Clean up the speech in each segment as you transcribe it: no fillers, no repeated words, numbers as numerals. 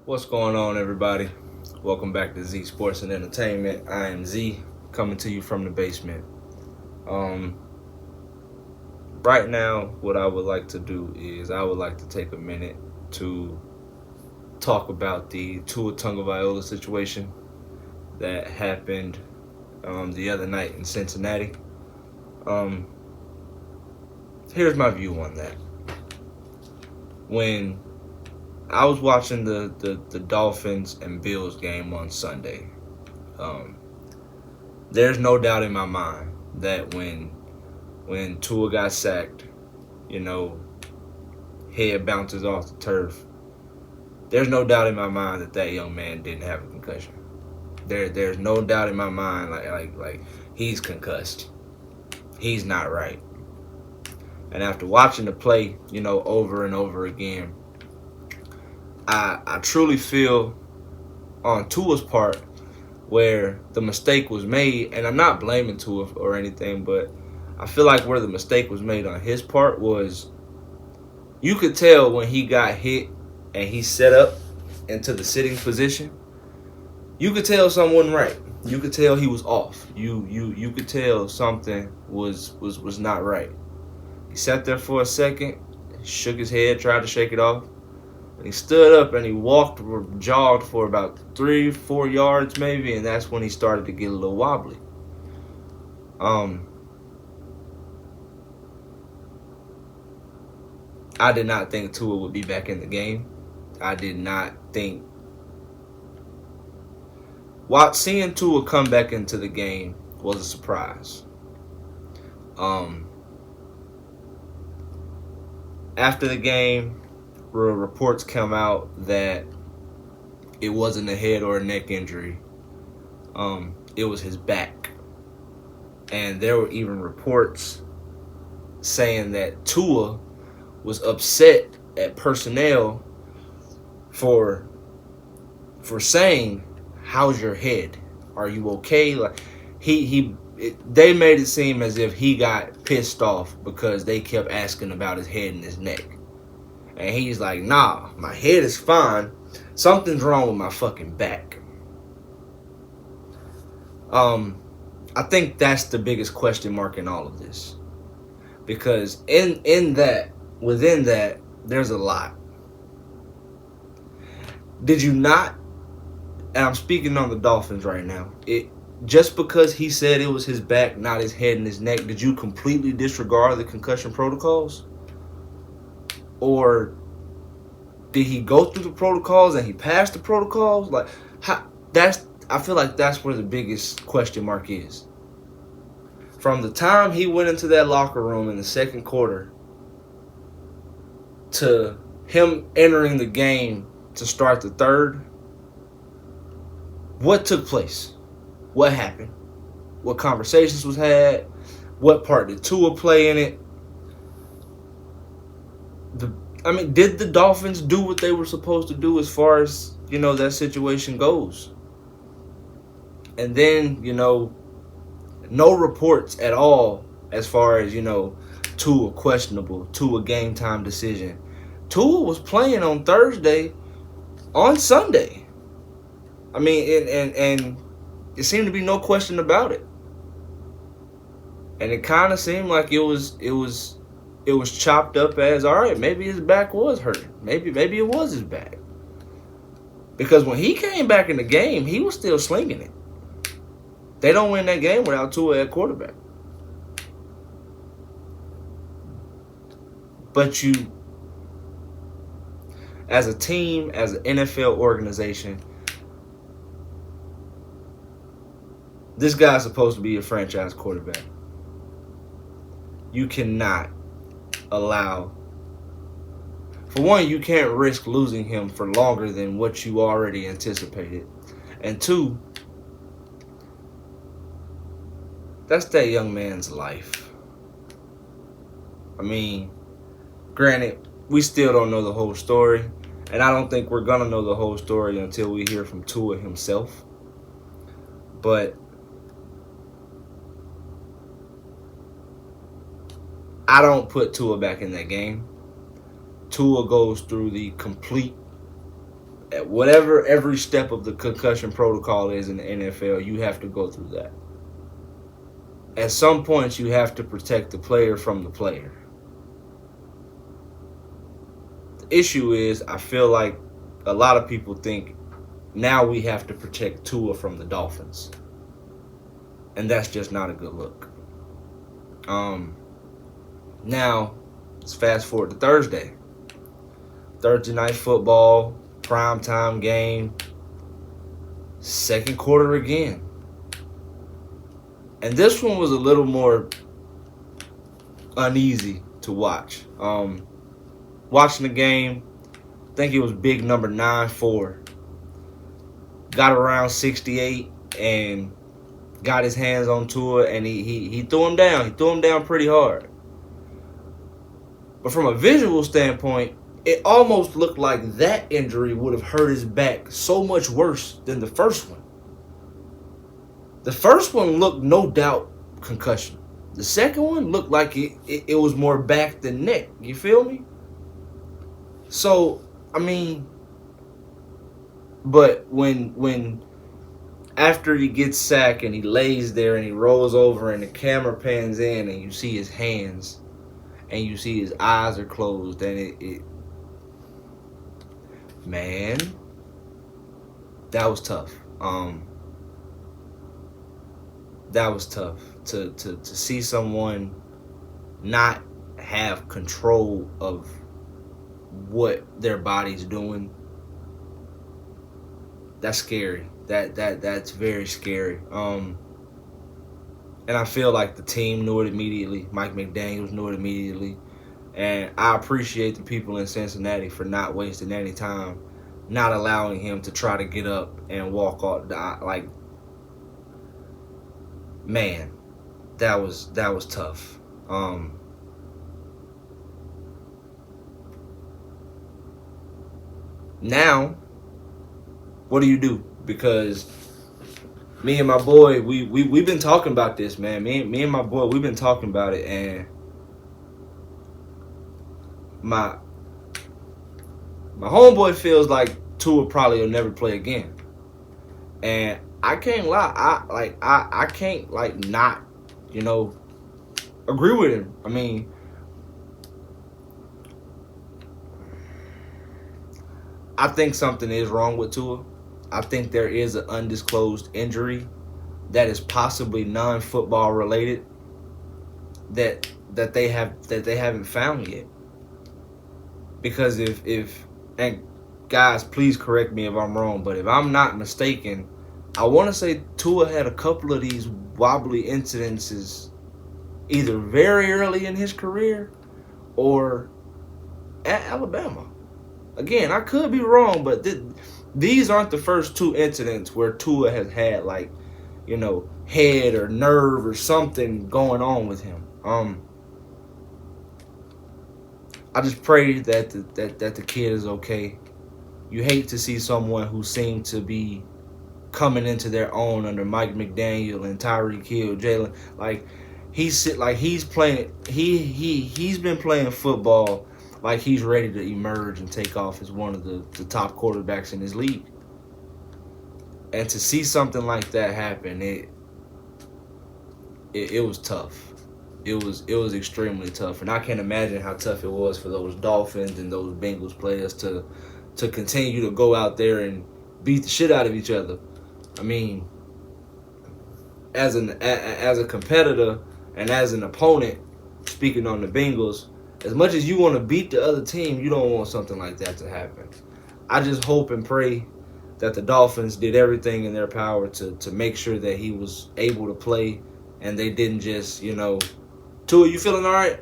What's going on, everybody? Welcome back to Z Sports and Entertainment. I am Z, coming to you from the basement. Um, right now, what I would like to do is I would like to take a minute to talk about the Tua Tagovailoa situation that happened the other night in Cincinnati. Um, Here's my view on that. When I was watching the Dolphins and Bills game on Sunday, um, there's no doubt in my mind that when Tua got sacked, you know, head bounces off the turf, there's no doubt in my mind that young man didn't have a concussion. There's no doubt in my mind like he's concussed. He's not right. And after watching the play, over and over again, I truly feel on Tua's part where the mistake was made, and I'm not blaming Tua or anything, but I feel like where the mistake was made on his part was you could tell when he got hit and he set up into the sitting position, you could tell something wasn't right. You could tell he was off. You could tell something was not right. He sat there for a second, shook his head, tried to shake it off. And he stood up and he walked or jogged for about 3-4 yards maybe, and that's when he started to get a little wobbly. I did not think Tua would be back in the game. I did not think. Seeing Tua come back into the game was a surprise. After the game, reports come out that it wasn't a head or a neck injury. It was his back. And there were even reports saying that Tua was upset at personnel for saying, "How's your head? Are you okay?" Like they made it seem as if he got pissed off because they kept asking about his head and his neck. And he's like, "Nah, my head is fine. Something's wrong with my fucking back." I think that's the biggest question mark in all of this. Because within that, there's a lot. Did you not, and I'm speaking on the Dolphins right now, just because he said it was his back, not his head and his neck, did you completely disregard the concussion protocols? Or did he go through the protocols and he passed the protocols? I feel like that's where the biggest question mark is. From the time he went into that locker room in the second quarter to him entering the game to start the third, what took place? What happened? What conversations was had? What part did Tua play in it? Did the Dolphins do what they were supposed to do as far as, that situation goes? And then, no reports at all as far as, Tua questionable, Tua game time decision. Tua was playing on Thursday, on Sunday. And it seemed to be no question about it. And it kind of seemed like it was chopped up as, all right, maybe his back was hurting. Maybe it was his back. Because when he came back in the game, he was still slinging it. They don't win that game without Tua at quarterback. But you, as a team, as an NFL organization, this guy's supposed to be a franchise quarterback. You cannot allow, for one, you can't risk losing him for longer than what you already anticipated. And two, that's that young man's life. Granted, we still don't know the whole story, and I don't think we're going to know the whole story until we hear from Tua himself. But I don't put Tua back in that game. Tua goes through the complete whatever every step of the concussion protocol is in the NFL, you have to go through that. At some point, you have to protect the player from the player. The issue is, I feel like a lot of people think now we have to protect Tua from the Dolphins, and that's just not a good look. Now let's fast forward to Thursday. Thursday night football, primetime game, second quarter again. And this one was a little more uneasy to watch. Watching the game, I think it was big number 9-4. Got around 68 and got his hands on Tua, and he threw him down. He threw him down pretty hard. But from a visual standpoint, it almost looked like that injury would have hurt his back so much worse than the first one. The first one looked no doubt concussion. The second one looked like it was more back than neck. You feel me? So, I mean, but when after he gets sacked and he lays there and he rolls over and the camera pans in and you see his hands and you see his eyes are closed, and man, that was tough. That was tough to see someone not have control of what their body's doing. That's scary. That's very scary. And I feel like the team knew it immediately. Mike McDaniels knew it immediately. And I appreciate the people in Cincinnati for not wasting any time, not allowing him to try to get up and walk off. Like, man, that was tough. Now, what do? Because me and my boy, we've been talking about this, man. Me and my boy, we've been talking about it, and my homeboy feels like Tua probably will never play again. And I can't lie, I can't not, agree with him. I mean, I think something is wrong with Tua. I think there is an undisclosed injury that is possibly non-football related that they haven't found yet. Because if and guys, please correct me if I'm wrong, but if I'm not mistaken, I want to say Tua had a couple of these wobbly incidences either very early in his career or at Alabama. Again, I could be wrong, but these aren't the first two incidents where Tua has had head or nerve or something going on with him. I just pray that the kid is okay. You hate to see someone who seemed to be coming into their own under Mike McDaniel and Tyreek Hill, Jalen. He's been playing football like he's ready to emerge and take off as one of the top quarterbacks in his league. And to see something like that happen, it was tough. It was extremely tough, and I can't imagine how tough it was for those Dolphins and those Bengals players to continue to go out there and beat the shit out of each other. I mean, as a competitor and as an opponent, speaking on the Bengals, as much as you want to beat the other team, you don't want something like that to happen. I just hope and pray that the Dolphins did everything in their power to make sure that he was able to play, and they didn't just, Tua, you feeling all right?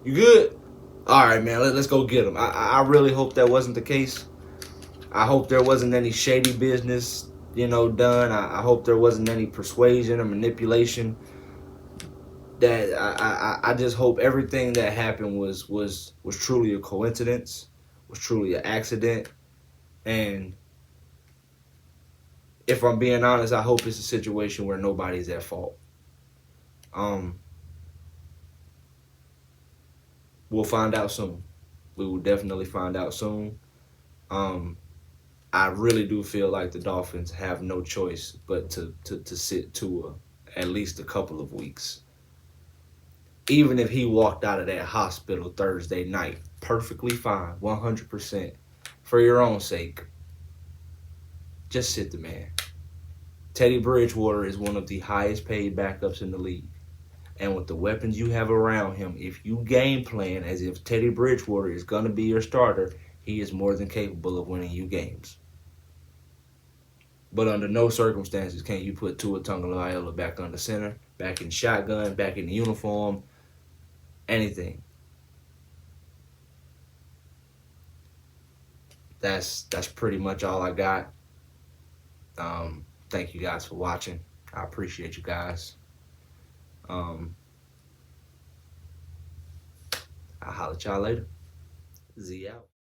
You good? All right, man, let's go get him. I really hope that wasn't the case. I hope there wasn't any shady business, done. I hope there wasn't any persuasion or manipulation. That I just hope everything that happened was truly a coincidence, was truly an accident. And if I'm being honest, I hope it's a situation where nobody's at fault. We'll find out soon. We will definitely find out soon. I really do feel like the Dolphins have no choice but to sit Tua at least a couple of weeks. Even if he walked out of that hospital Thursday night, perfectly fine, 100%. For your own sake, just sit the man. Teddy Bridgewater is one of the highest paid backups in the league. And with the weapons you have around him, if you game plan as if Teddy Bridgewater is going to be your starter, he is more than capable of winning you games. But under no circumstances can you put Tua Tagovailoa back under center, back in shotgun, back in the uniform, anything. That's pretty much all I got. Thank you guys for watching. I appreciate you guys. I'll holler at y'all later. Z out.